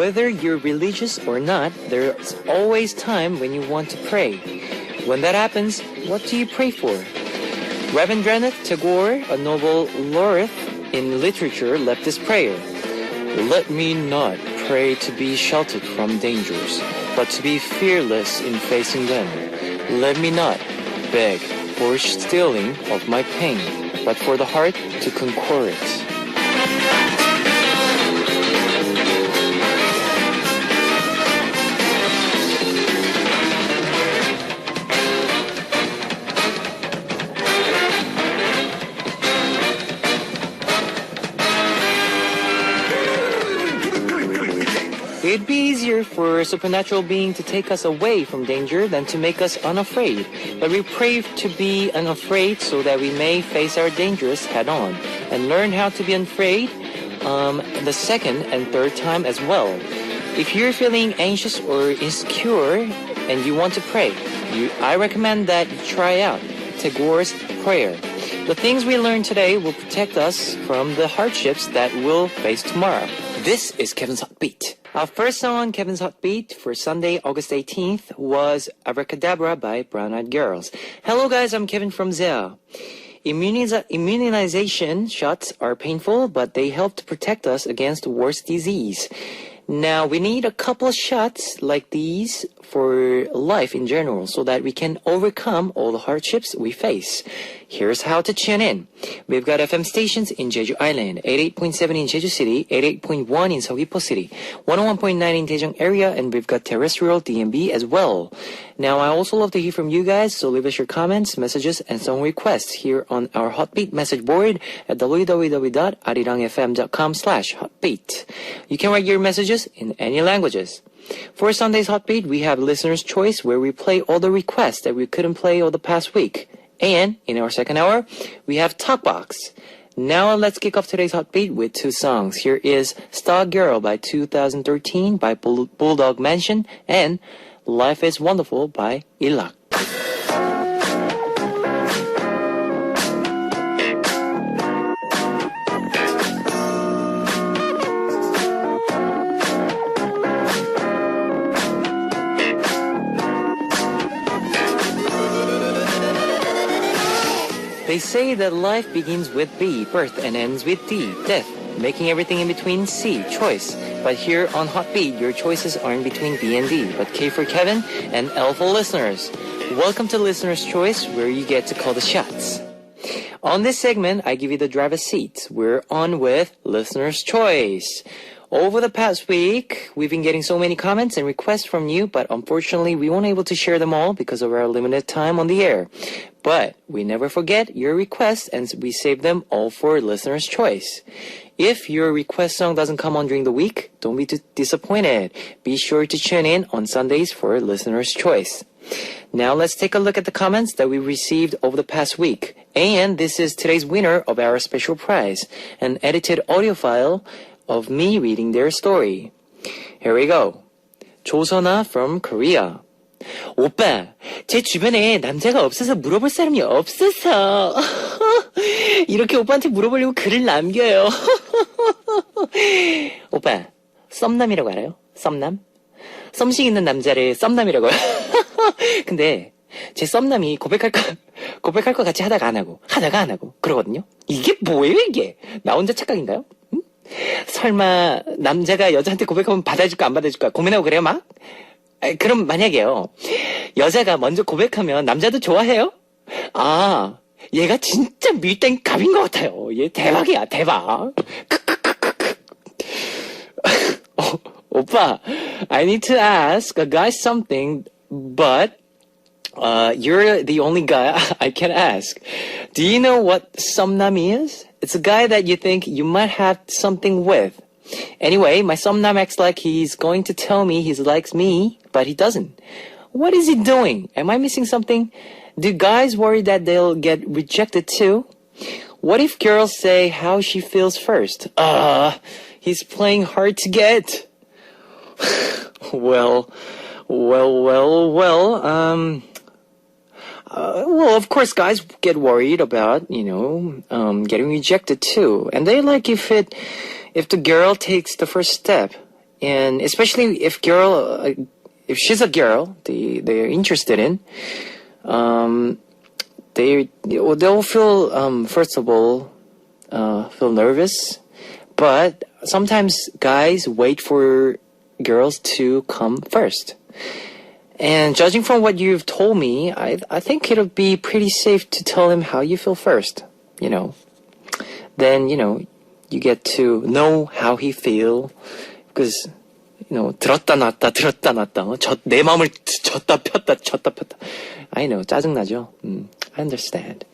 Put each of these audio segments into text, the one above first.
Whether you're religious or not, there's always time when you want to pray. When that happens, what do you pray for? Rabindranath Tagore, a Nobel laureate in literature, left this prayer. Let me not pray to be sheltered from dangers, but to be fearless in facing them. Let me not beg for stealing of my pain, but for the heart to conquer it. It'd be easier for a supernatural being to take us away from danger than to make us unafraid. But we pray to be unafraid so that we may face our dangers head on and learn how to be unafraid the second and third time as well. If you're feeling anxious or insecure and you want to pray, I recommend that you try out Tagore's prayer. The things we learn today will protect us from the hardships that we'll face tomorrow. This is Kevin's Hot Beat. Our first song on Kevin's Hot Beat for Sunday, August 18th was Abracadabra by Brown Eyed Girls. Hello guys, I'm Kevin from Zea. Immunization shots are painful, but they help to protect us against worse disease. Now, we need a couple of shots like these for life in general so that we can overcome all the hardships we face. Here's how to tune in. We've got FM stations in Jeju Island, 88.7 in Jeju City, 88.1 in Seogwipo City, 101.9 in Daejeong area, and we've got terrestrial DMB as well. Now, I also love to hear from you guys, so leave us your comments, messages, and song requests here on our Hotbeat message board at www.arirangfm.com/hotbeat. You can write your messages in any languages. For Sunday's Hotbeat, we have Listener's Choice, where we play all the requests that we couldn't play all the past week. And in our second hour, we have Talkbox. Now let's kick off today's Hotbeat with two songs. Here is Star Girl by 2013 by Bulldog Mansion and Life is Wonderful by Ilak. They say that life begins with B, birth, and ends with D, death, making everything in between C, choice. But here on Hotbeat, your choices aren't between B and D, but K for Kevin and L for listeners. Welcome to Listener's Choice, where you get to call the shots. On this segment, I give you the driver's seat. We're on with Listener's Choice. Over the past week, we've been getting so many comments and requests from you, but unfortunately, we weren't able to share them all because of our limited time on the air. But we never forget your requests, and we save them all for Listener's Choice. If your request song doesn't come on during the week, don't be too disappointed. Be sure to tune in on Sundays for Listener's Choice. Now let's take a look at the comments that we received over the past week. And this is today's winner of our special prize, an edited audio file of me reading their story. Here we go. 조선아 from Korea. 오빠, 제 주변에 남자가 없어서 물어볼 사람이 없어서 이렇게 오빠한테 물어보려고 글을 남겨요. 오빠, 썸남이라고 알아요? 썸남? 썸씩 있는 남자를 썸남이라고 해요. 근데 제 썸남이 고백할 거 같이 하다가 안 하고 그러거든요. 이게 뭐예요 이게? 나 혼자 착각인가요? 응? 설마 남자가 여자한테 고백하면 받아줄까 안 받아줄까 고민하고 그래요 막? 그럼 만약에요, 여자가 먼저 고백하면 남자도 좋아해요? 아, 얘가 진짜 밀당 갑인 것 같아요. 얘 대박이야, 대박. 오빠, I need to ask a guy something, but you're the only guy I can ask. Do you know what 썸남 is? It's a guy that you think you might have something with. Anyway, my 썸남 acts like he's going to tell me he likes me, but he doesn't. What is he doing? Am I missing something? Do guys worry that they'll get rejected too? What if girls say how she feels first? He's playing hard to get. Well, of course, guys get worried about, getting rejected too. And they like if the girl takes the first step. And especially if if she's a girl, they're interested in, they'll feel, first of all, feel nervous. But sometimes guys wait for girls to come first. And judging from what you've told me, I think it'll be pretty safe to tell him how you feel first, Then, you get to know how he feel. Because, 들었다 놨다, 들었다 놨다. 내 마음을 졌다 폈다, 졌다 폈다. I know, 짜증나죠? I understand.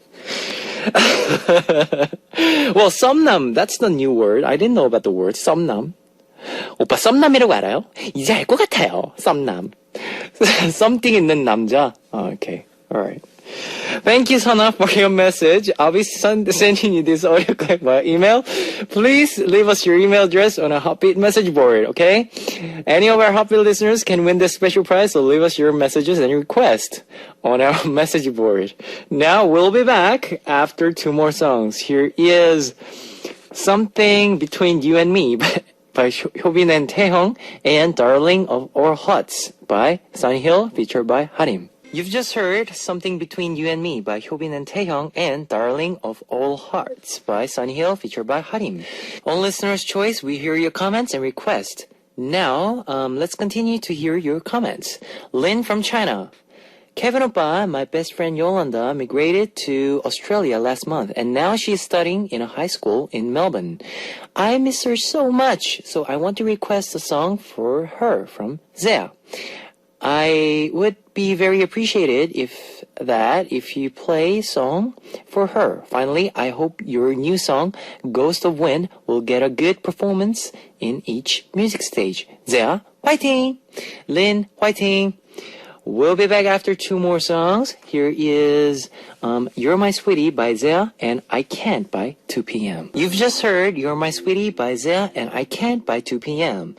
Well, 썸남, that's the new word. I didn't know about the word, 썸남. 오빠 썸남이라고 알아요? 이제 알 것 같아요, 썸남. Something 있는 남자. Okay, alright. Thank you, Sana, for your message. I'll be sending you this audio clip by email. Please leave us your email address on a Hotbeat message board, okay? Any of our Hotbeat listeners can win this special prize, so leave us your messages and requests on our message board. Now, we'll be back after 2 more songs. Here is Something Between You and Me by Hyobin and Taehyung, and Darling of All Hearts by Sunny Hill, featured by Harim. You've just heard Something Between You and Me by Hyobin and Taehyung, and Darling of All Hearts by Sunny Hill, featured by Harim. On Listener's Choice, we hear your comments and requests. Now, let's continue to hear your comments. Lin from China. Kevin Oppa, my best friend Yolanda, migrated to Australia last month, and now she's studying in a high school in Melbourne. I miss her so much, so I want to request a song for her from Zea. I would be very appreciated if you play a song for her. Finally, I hope your new song, Ghost of Wind, will get a good performance in each music stage. Zea, fighting! Lin, fighting! We'll be back after 2 more songs. Here is You're My Sweetie by Zea and I Can't by 2 p.m. You've just heard You're My Sweetie by Zea and I Can't by 2 p.m.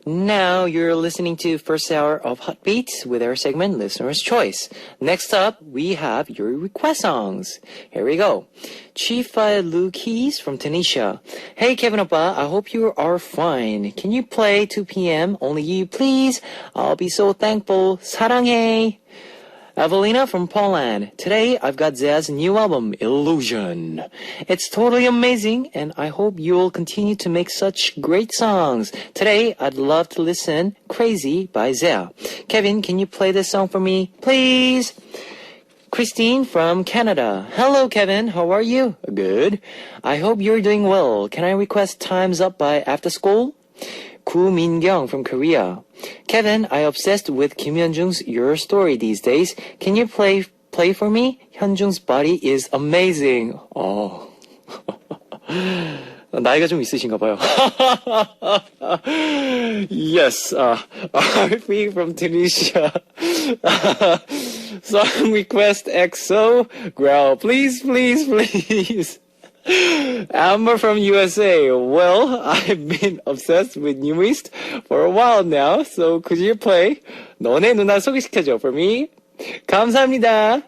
Now you're listening to first hour of Hot Beats with our segment Listener's Choice. Next up, we have your request songs. Here we go. Chifa Lukis from Tunisia. Hey Kevin Oppa, I hope you are fine. Can you play 2 p.m. Only You, please? I'll be so thankful. 사랑해. Evelina from Poland. Today, I've got Zea's new album, Illusion. It's totally amazing, and I hope you'll continue to make such great songs. Today, I'd love to listen Crazy by Zea. Kevin, can you play this song for me, please? Christine from Canada. Hello, Kevin. How are you? Good. I hope you're doing well. Can I request Time's Up by After School? Koo Min-kyung from Korea. Kevin, I obsessed with Kim Hyunjung's Your Story these days. Can you play for me? Hyunjung's body is amazing. Oh. 나이가 좀 있으신가 봐요. Yes, RP from Tunisia. Song request EXO. Growl, please, please, please. Amber from USA. Well, I've been obsessed with New East for a while now, so could you play 너네 누나 소개시켜줘 for me? 감사합니다.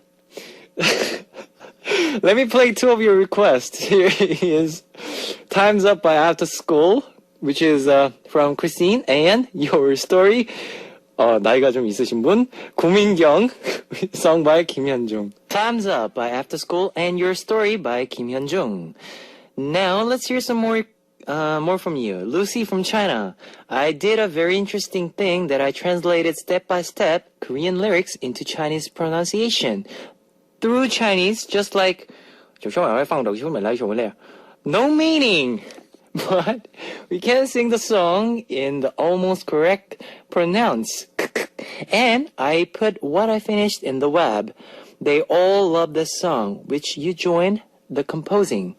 Let me play 2 of your requests. Here is Time's Up by After School, which is from Christine, and Your Story. 나이가 좀 있으신 분, 구민경, sung by Kim Hyunjung. Time's Up by After School and Your Story by Kim Hyunjung. Now let's hear some more from you. Lucy from China. I did a very interesting thing that I translated step by step Korean lyrics into Chinese pronunciation. Through Chinese, just like no meaning. But we can sing the song in the almost correct pronounce. And I put what I finished in the web. They all love this song, which you joined the composing.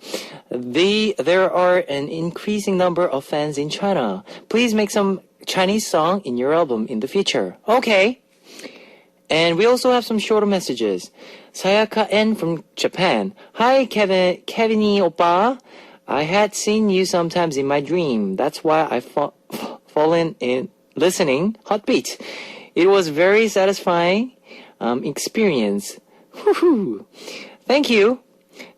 There are an increasing number of fans in China. Please make some Chinese song in your album in the future. Okay. And we also have some shorter messages. Sayaka N from Japan. Hi, Kevin Oppa. I had seen you sometimes in my dream. That's why I fallen in listening Hot Beats. It was very satisfying experience. Woohoo! Thank you.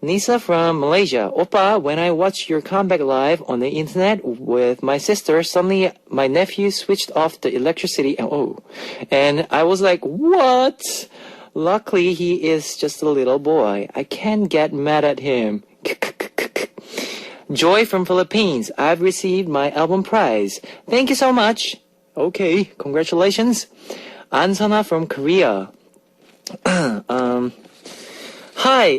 Nisa from Malaysia. Oppa, when I watched your comeback live on the internet with my sister, suddenly my nephew switched off the electricity and I was like, what? Luckily, he is just a little boy. I can't get mad at him. Joy from Philippines. I've received my album prize. Thank you so much. Okay, congratulations. Ansana from Korea. Hi,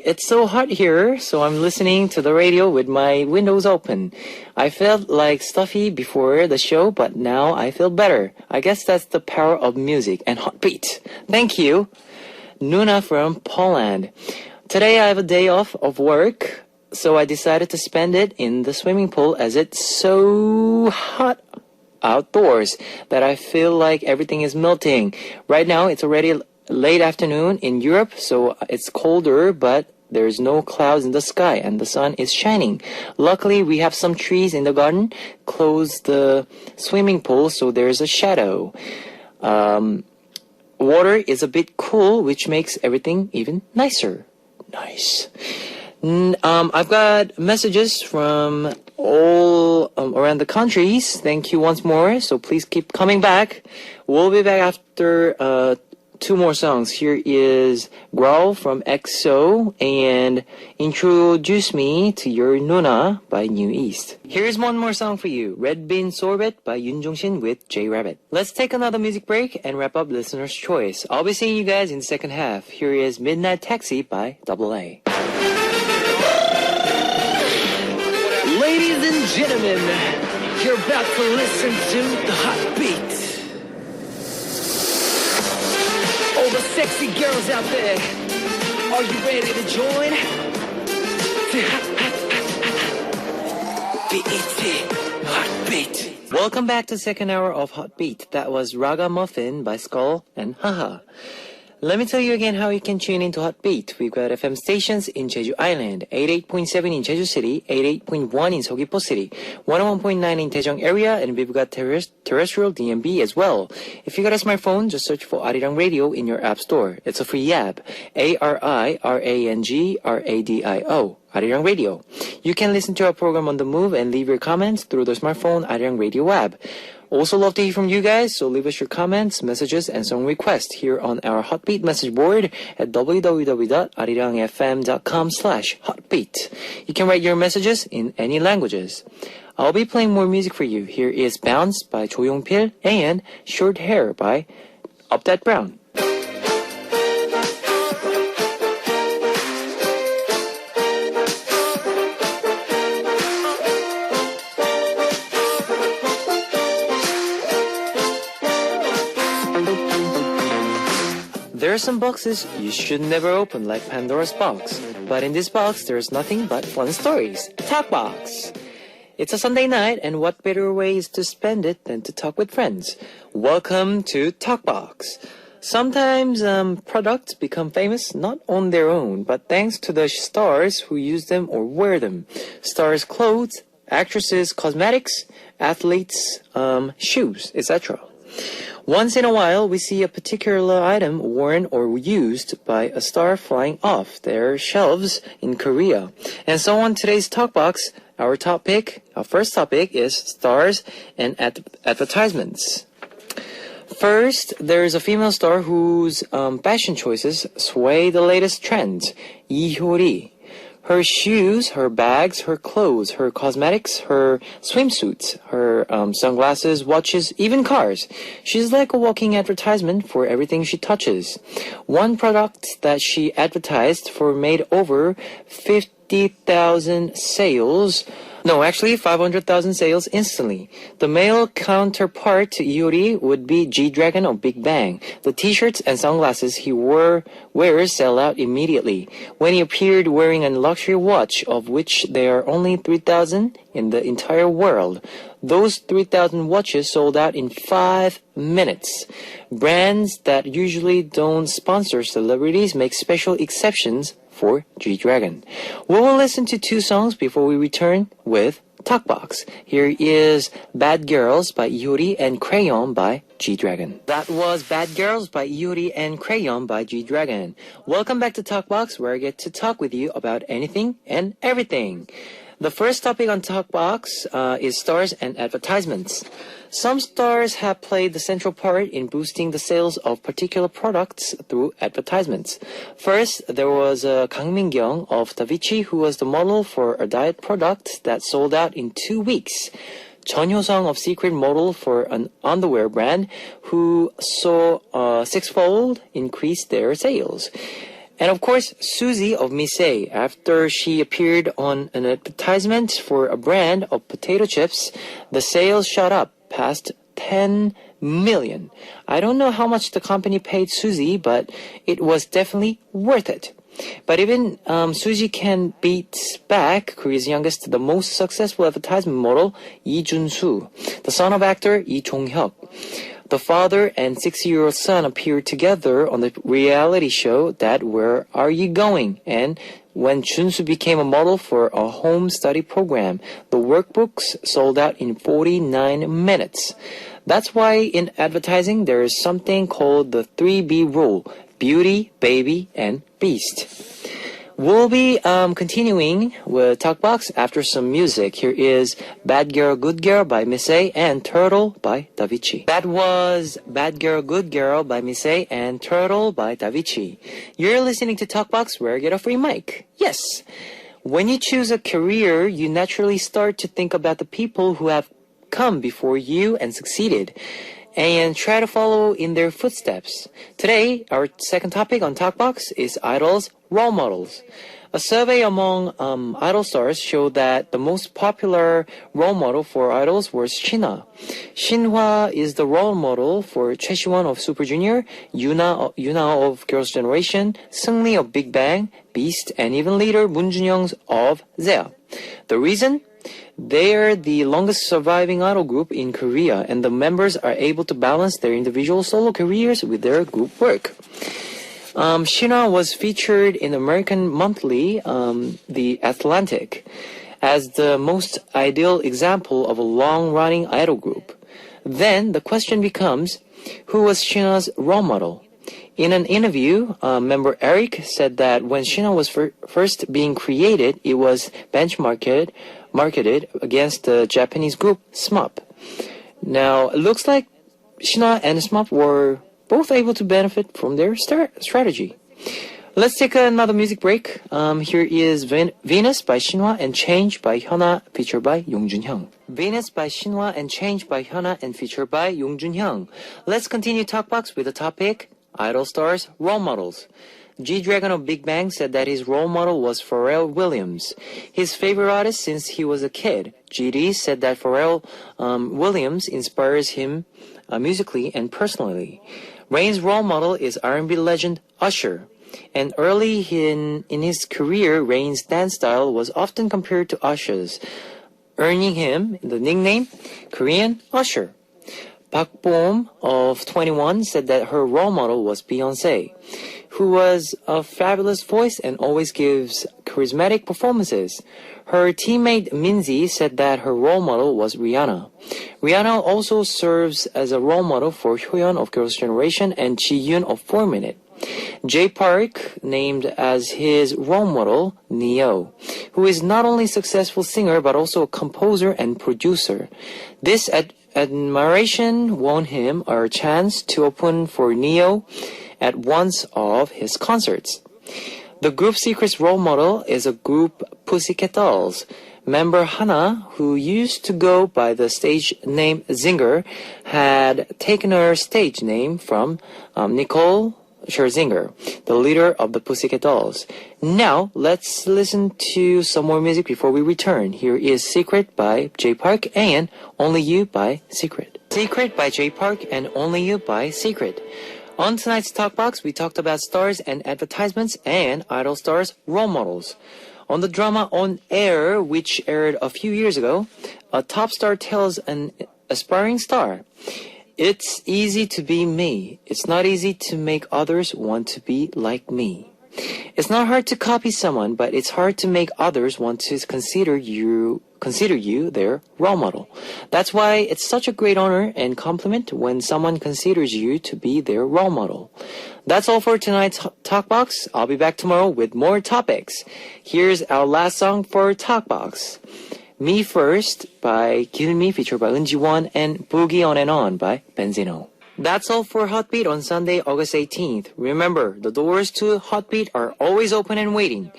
it's so hot here, so I'm listening to the radio with my windows open. I felt like stuffy before the show, but now I feel better. I guess that's the power of music and hot beat. Thank you. Nuna from Poland. Today I have a day off of work, so I decided to spend it in the swimming pool as it's so hot outdoors that I feel like everything is melting. Right now it's already late afternoon in Europe, so it's colder, but there's no clouds in the sky and the sun is shining. Luckily, we have some trees in the garden close the swimming pool, so there's a shadow. Water is a bit cool, which makes everything even nicer. Nice. I've got messages from all around the countries. Thank you once more, so please keep coming back. We'll be back after two more songs. Here is Growl from EXO and Introduce Me to Your Nuna by New East. Here's one more song for you, Red Bean Sorbet by Yoon Jong-shin with J Rabbit. Let's take another music break and wrap up Listener's Choice. I'll be seeing you guys in the second half. Here is Midnight Taxi by AA. Ladies and gentlemen, you're about to listen to the Hot Beat. All the sexy girls out there, are you ready to join? Hot Beat. Welcome back to second hour of Hot Beat. That was Ragamuffin by Skull and Haha. Let me tell you again how you can tune into Hot Beat. We've got FM stations in Jeju Island, 88.7 in Jeju City, 88.1 in Seogwipo City, 101.9 in Daejeong area, and we've got terrestrial DMB as well. If you got a smartphone, just search for Arirang Radio in your app store. It's a free app. ARIRANGRADIO. Arirang Radio. You can listen to our program on the move and leave your comments through the smartphone Arirang Radio app. Also love to hear from you guys, so leave us your comments, messages, and song requests here on our Hotbeat message board at www.arirangfm.com/hotbeat. You can write your messages in any languages. I'll be playing more music for you. Here is Bounce by Jo Yong-pil and Short Hair by Up That Brown. There are some boxes you should never open, like Pandora's box. But in this box, there's nothing but fun stories. Talk Box! It's a Sunday night, and what better way is to spend it than to talk with friends? Welcome to Talk Box. Sometimes products become famous not on their own, but thanks to the stars who use them or wear them. Stars' clothes, actresses' cosmetics, athletes' shoes, etc. Once in a while, we see a particular item worn or used by a star flying off their shelves in Korea. And so on today's Talk Box, our first topic is stars and advertisements. First, there is a female star whose fashion choices sway the latest trends, Lee Hyori. Her shoes, her bags, her clothes, her cosmetics, her swimsuits, her sunglasses, watches, even cars. She's like a walking advertisement for everything she touches. One product that she advertised for made over 50,000 sales. No, actually 500,000 sales instantly. The male counterpart to Iori would be G-Dragon of Big Bang. The t-shirts and sunglasses he wears sell out immediately. When he appeared wearing a luxury watch, of which there are only 3,000 in the entire world, those 3,000 watches sold out in 5 minutes. Brands that usually don't sponsor celebrities make special exceptions for G-Dragon. We will listen to 2 songs before we return with Talkbox. Here is Bad Girls by Iori and Crayon by G-Dragon. That was Bad Girls by Iori and Crayon by G-Dragon. Welcome back to Talkbox, where I get to talk with you about anything and everything. The first topic on Talkbox is stars and advertisements. Some stars have played the central part in boosting the sales of particular products through advertisements. First, there was Kang Min-kyung of Davichi, who was the model for a diet product that sold out in 2 weeks. Chun Hyo-sung of Secret model for an underwear brand, who saw a 6-fold increase their sales. And of course, Suzy of Misei, after she appeared on an advertisement for a brand of potato chips, the sales shot up past 10 million. I don't know how much the company paid Suzy, but it was definitely worth it. But even Suzy can beat back Korea's youngest, the most successful advertisement model, Lee Jun-soo, the son of actor Lee Jong-hyuk. The father and 6-year-old son appeared together on the reality show That Where Are You Going? And when Junsu became a model for a home study program, the workbooks sold out in 49 minutes. That's why in advertising there is something called the 3B rule: beauty, baby, and beast. We'll be continuing with Talkbox after some music. Here is Bad Girl, Good Girl by Miss A and Turtle by Davichi. That was Bad Girl, Good Girl by Miss A and Turtle by Davichi. You're listening to Talkbox, where I get a free mic. Yes. When you choose a career, you naturally start to think about the people who have come before you and succeeded, and try to follow in their footsteps. Today, our second topic on Talkbox is idols, role models. A survey among idol stars showed that the most popular role model for idols was Shinha. Shinhwa is the role model for Choi Siwon of Super Junior, Yuna of Girls' Generation, Seungri of Big Bang, Beast, and even leader Moon Junyoung of ZEA. The reason? They are the longest surviving idol group in Korea, and the members are able to balance their individual solo careers with their group work. Shinha was featured in American monthly, The Atlantic, as the most ideal example of a long-running idol group. Then the question becomes, who was Shinha's role model? In an interview, member Eric said that when Shinha was first being created, it was marketed against the Japanese group SMAP. Now, it looks like Shinha and SMAP were both able to benefit from their strategy. Let's take another music break. Here is Venus by Shinhwa and Change by Hyuna, featured by Yong Jun-hyung. Venus by Shinhwa and Change by Hyuna and featured by Yong Jun-hyung. Let's continue Talkbox with the topic, idol stars, role models. G-Dragon of Big Bang said that his role model was Pharrell Williams, his favorite artist since he was a kid. GD said that Pharrell Williams inspires him musically and personally. Rain's role model is R&B legend Usher. And early in his career, Rain's dance style was often compared to Usher's, earning him the nickname Korean Usher. Park Bo-eum of 21 said that her role model was Beyonce, who was a fabulous voice and always gives charismatic performances. Her teammate Minzy said that her role model was Rihanna. Rihanna also serves as a role model for Hyoyeon of Girls' Generation and Ji-yoon of 4 Minute. Jay Park named as his role model Neo, who is not only a successful singer but also a composer and producer. This admiration won him a chance to open for Neo at one of his concerts. The group Secret's role model is a group Pussycat Dolls. Member Hana, who used to go by the stage name Zinger, had taken her stage name from Nicole Scherzinger, the leader of the Pussycat Dolls. Now, let's listen to some more music before we return. Here is Secret by Jay Park and Only You by Secret. Secret by Jay Park and Only You by Secret. On tonight's Talkbox, we talked about stars and advertisements and idol stars role models. On the drama On Air, which aired a few years ago, a top star tells an aspiring star, "It's easy to be me. It's not easy to make others want to be like me." It's not hard to copy someone, but it's hard to make others want to consider you their role model. That's why it's such a great honor and compliment when someone considers you to be their role model. That's all for tonight's Talkbox. I'll be back tomorrow with more topics. Here's our last song for Talkbox. Me First by Gilmi featured by Eunji-won and Boogie On and On by Benzino. That's all for Hotbeat on Sunday, August 18th. Remember, the doors to Hotbeat are always open and waiting.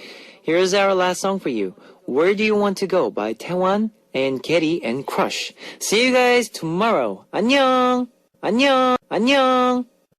Here's our last song for you. Where Do You Want to Go by Taewon and Getty and Crush. See you guys tomorrow. 안녕! 안녕! 안녕!